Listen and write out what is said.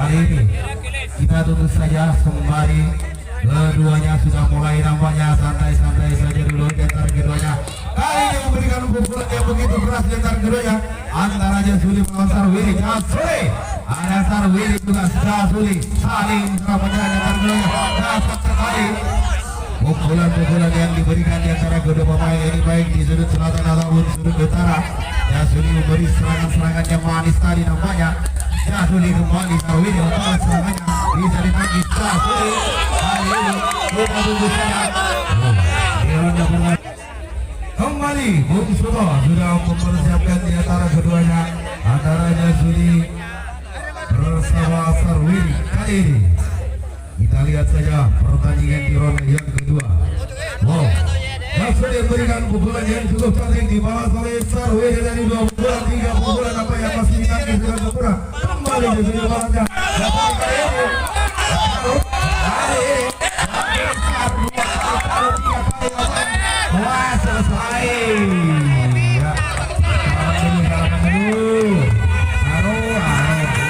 kali ini kita tunggu saja kembali. Keduanya sudah mulai nampaknya santai-santai saja dulu di antara keduanya. Kali ini memberikan pukulan yang begitu keras di antara keduanya. Antara Jasuli melawan Sarwili. Jasuli, ada Sarwili juga Jasuli saling menyerang di antara keduanya. Dapat sekali pukulan-pukulan yang diberikan di antara kedua pemain ini, baik di sudut selatan ataupun sudut utara. Jasuli memberi serangan-serangan yang manis tadi nampaknya. Jasuli kembali, Sarwili membalas serangannya, bisa ditangkis Jasuli. Kali ini kita tunggu saja. Kembali Bung Suto sudah mempersiapkan di antara keduanya, antara Jasuli bersama Sarwili. Kali ini kita lihat saja pertandingan di ronde yang kedua. Wow, Jasuli memberikan pukulan yang cukup cantik, dibalas oleh Sarwili dari 2 pukulan 3 pukulan apa yang masih ditangkis dengan sempurna. Kembali Jasuli balasnya. Kali ini